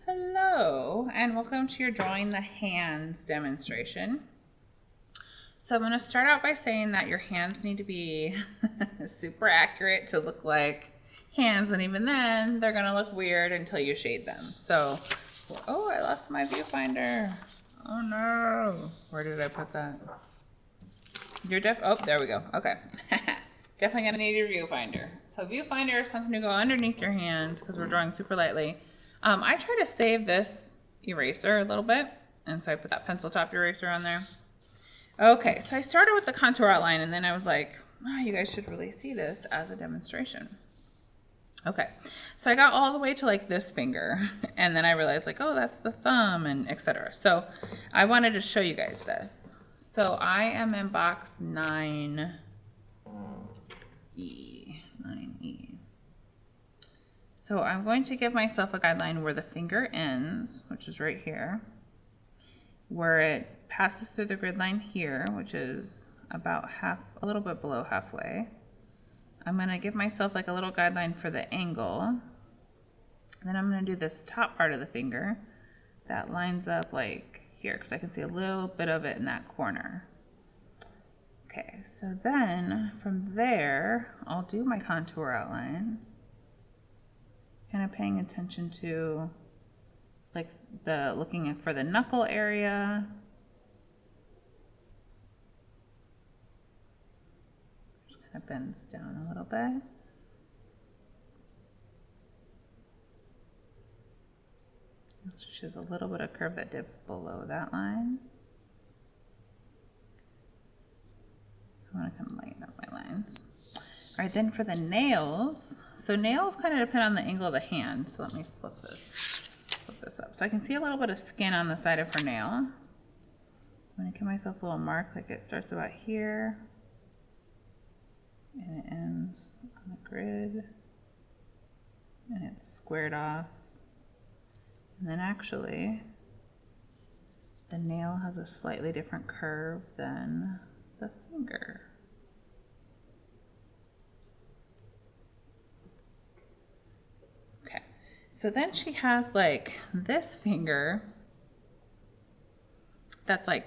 Hello, and welcome to your Drawing the Hands demonstration. So I'm going to start out by saying that your hands need to be super accurate to look like hands, and even then, they're going to look weird until you shade them. So, oh, I lost my viewfinder. Oh no. Where did I put that? Oh, there we go. Okay. Definitely going to need your viewfinder. So viewfinder is something to go underneath your hand because we're drawing super lightly. I try to save this eraser a little bit, and so I put that pencil top eraser on there. Okay, so I started with the contour outline, and then I was like, oh, you guys should really see this as a demonstration. Okay, so I got all the way to like this finger, and then I realized like, oh, that's the thumb, and etc. So I wanted to show you guys this. So I am in box 9E. 9E. So I'm going to give myself a guideline where the finger ends, which is right here, where it passes through the grid line here, which is about a little bit below halfway. I'm going to give myself like a little guideline for the angle. Then I'm going to do this top part of the finger that lines up like here, because I can see a little bit of it in that corner. Okay, so then from there, I'll do my contour outline. Kind of paying attention to like looking for the knuckle area. Just kind of bends down a little bit. This is a little bit of curve that dips below that line. So I want to kind of lighten up my lines. All right, then for the nails, so nails kind of depend on the angle of the hand. So let me flip this up. So I can see a little bit of skin on the side of her nail. So I'm going to give myself a little mark, like it starts about here, and it ends on the grid, and it's squared off. And then actually, the nail has a slightly different curve than the finger. So then she has like this finger that's like,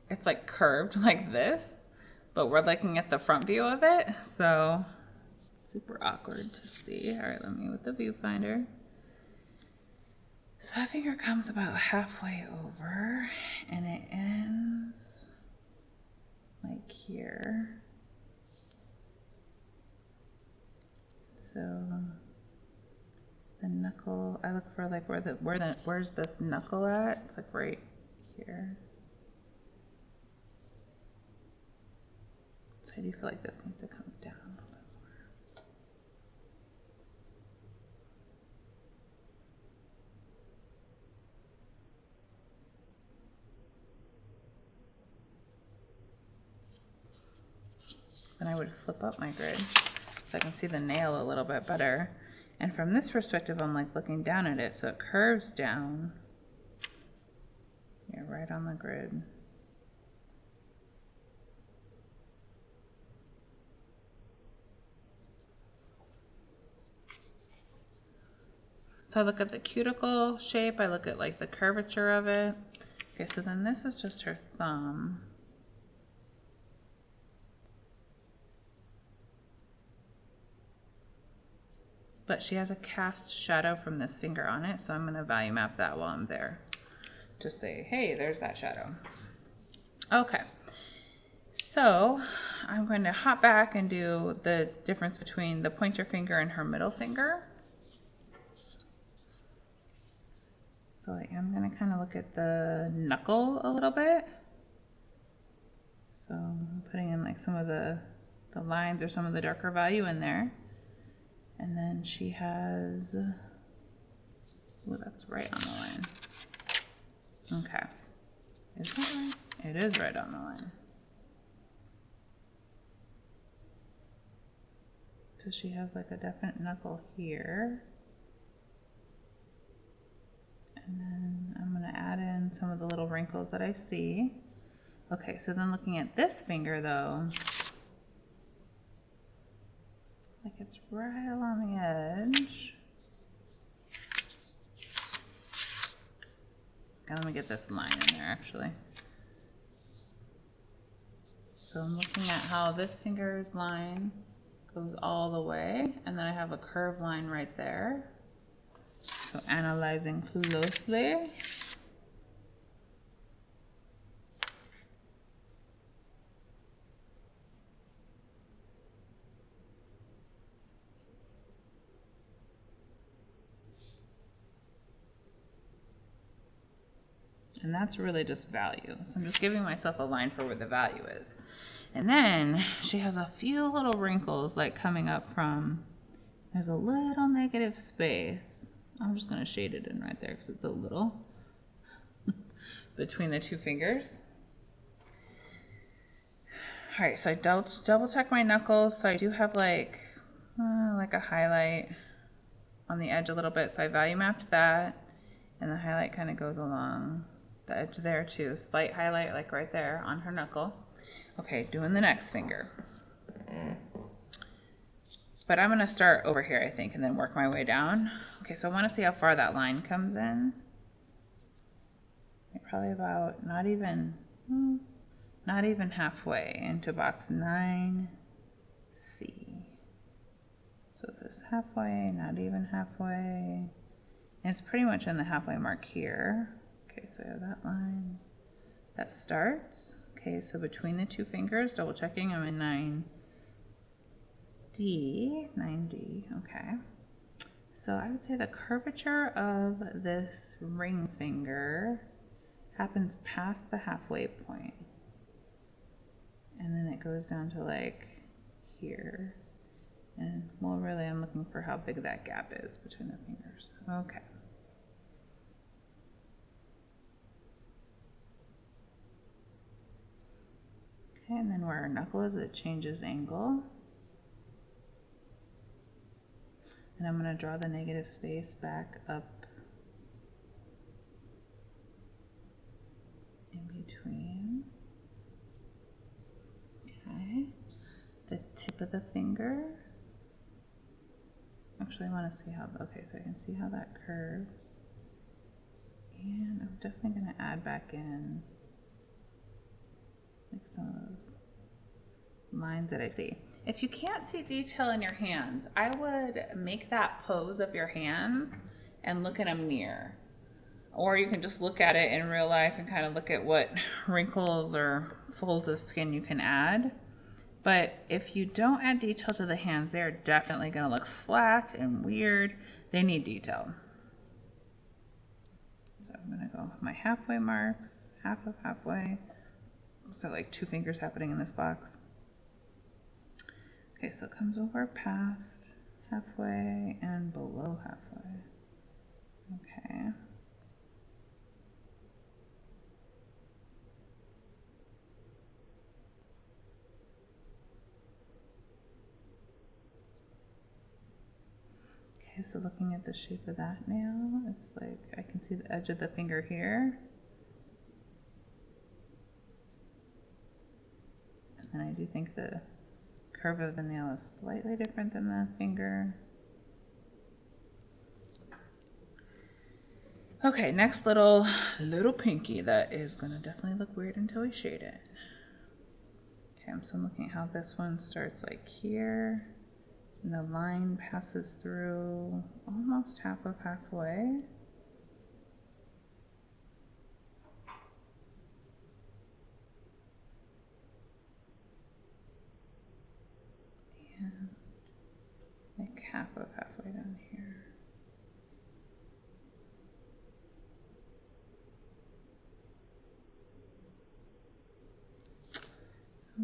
it's like curved like this, but we're looking at the front view of it. So it's super awkward to see. All right, let me with the viewfinder. So that finger comes about halfway over and it ends like here. So the knuckle, I look for like where's this knuckle at? It's like right here. So I do feel like this needs to come down a little bit more. Then I would flip up my grid so I can see the nail a little bit better. And from this perspective, I'm like looking down at it, so it curves down. Yeah, right on the grid. So I look at the cuticle shape, I look at like the curvature of it. Okay, so then this is just her thumb. But she has a cast shadow from this finger on it, so I'm going to value map that while I'm there. Just say, hey, there's that shadow. Okay, so I'm going to hop back and do the difference between the pointer finger and her middle finger. So I am going to kind of look at the knuckle a little bit. So I'm putting in like some of the lines or some of the darker value in there. And then she has, oh, that's right on the line. Okay. Is that right? It is right on the line. So she has like a definite knuckle here. And then I'm going to add in some of the little wrinkles that I see. Okay, so then looking at this finger though, like it's right along the edge. Let me get this line in there actually. So I'm looking at how this finger's line goes all the way, and then I have a curved line right there. So analyzing closely. And that's really just value. So I'm just giving myself a line for where the value is. And then she has a few little wrinkles like coming up from, there's a little negative space. I'm just going to shade it in right there because it's a little between the two fingers. All right, so I double check my knuckles. So I do have like a highlight on the edge a little bit. So I value mapped that, and the highlight kind of goes along the edge there too. Slight highlight like right there on her knuckle. Okay, doing the next finger. But I'm gonna start over here, I think, and then work my way down. Okay, so I wanna see how far that line comes in. Probably about not even halfway into box 9C. So this is halfway, not even halfway. And it's pretty much in the halfway mark here. Okay, so I have that line. That starts. Okay, so between the two fingers, double checking, I'm in 9D, okay. So I would say the curvature of this ring finger happens past the halfway point. And then it goes down to like here. And well, really I'm looking for how big that gap is between the fingers. Okay. Okay, and then where our knuckle is, it changes angle. And I'm going to draw the negative space back up in between. Okay, the tip of the finger. Actually, I want to see how, okay, so I can see how that curves. And I'm definitely going to add back in like some of those lines that I see. If you can't see detail in your hands, I would make that pose of your hands and look at them near. Or you can just look at it in real life and kind of look at what wrinkles or folds of skin you can add. But if you don't add detail to the hands, they're definitely going to look flat and weird. They need detail. So I'm going to go with my halfway marks, half of halfway. So like two fingers happening in this box. Okay, so it comes over past halfway and below halfway. Okay. Okay, so looking at the shape of that nail, it's like I can see the edge of the finger here. And I do think the curve of the nail is slightly different than the finger. Okay, next little pinky that is going to definitely look weird until we shade it. Okay, so I'm looking at how this one starts like here, and the line passes through almost half of halfway. And like half of halfway down here.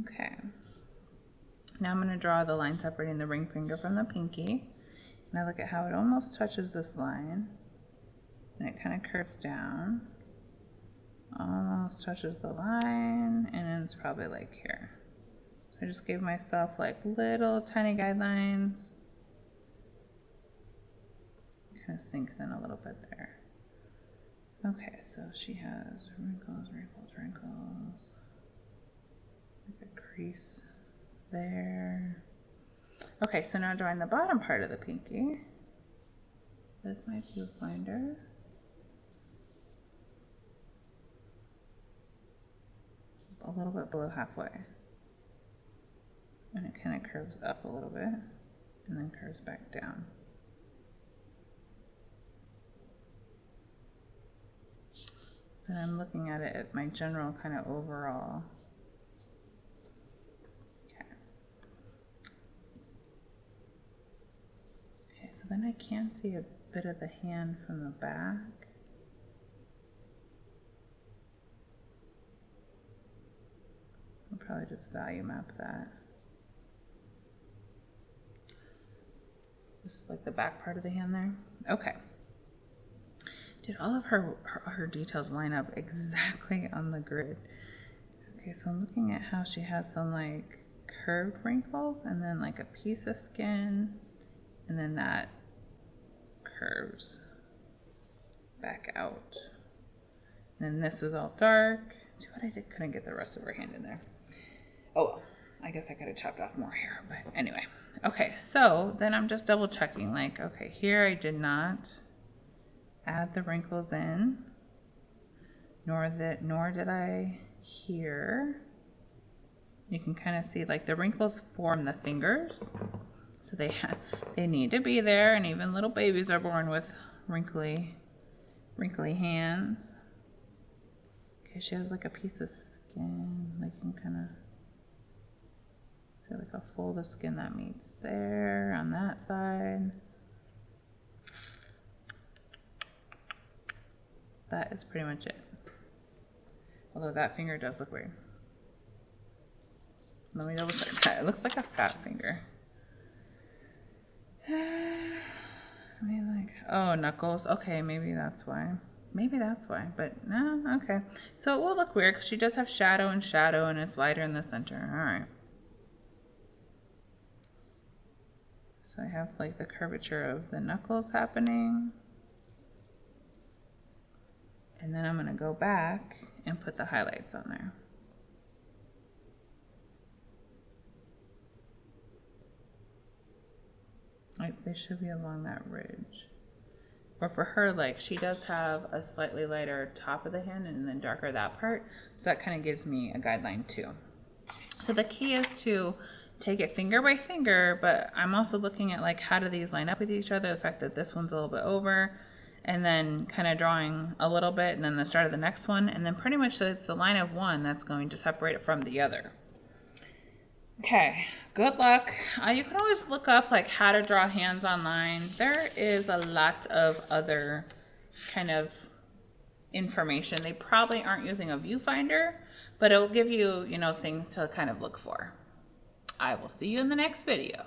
Okay. Now I'm going to draw the line separating the ring finger from the pinky. And I look at how it almost touches this line. And it kind of curves down. Almost touches the line. And then it's probably like here. So I just gave myself like little tiny guidelines. Kind of sinks in a little bit there. Okay, so she has wrinkles, wrinkles, wrinkles. Like a crease there. Okay, so now drawing the bottom part of the pinky with my viewfinder. a little bit below halfway. And it kind of curves up a little bit and then curves back down. Then I'm looking at it at my general kind of overall. Okay. Okay, so then I can see a bit of the hand from the back. I'll probably just value map that. This is like the back part of the hand there. Okay. Did all of her details line up exactly on the grid? Okay, so I'm looking at how she has some like curved wrinkles and then like a piece of skin and then that curves back out. And then this is all dark. See what I did? Couldn't get the rest of her hand in there. Oh well, I guess I could have chopped off more hair, but anyway. Okay, so then I'm just double checking like, okay, here I did not add the wrinkles in, nor did I here. You can kind of see like the wrinkles form the fingers, so they need to be there, and even little babies are born with wrinkly hands. Okay, she has like a piece of skin, like you can kind of see like a fold of skin that meets there on that side. That is pretty much it. Although that finger does look weird. Let me double check that. It looks like a fat finger. I mean, like, oh, knuckles. Okay, maybe that's why. Maybe that's why, but no, okay. So it will look weird because she does have shadow, and it's lighter in the center. All right. So I have like the curvature of the knuckles happening. And then I'm going to go back and put the highlights on there. Like they should be along that ridge. Or for her, like she does have a slightly lighter top of the hand and then darker that part. So that kind of gives me a guideline too. So the key is to take it finger by finger, but I'm also looking at like how do these line up with each other? The fact that this one's a little bit over, and then kind of drawing a little bit and then the start of the next one, and then pretty much it's the line of one that's going to separate it from the other. Okay, good luck. You can always look up like how to draw hands online. There is a lot of other kind of information. They probably aren't using a viewfinder, but it will give you, you know, things to kind of look for. I will see you in the next video.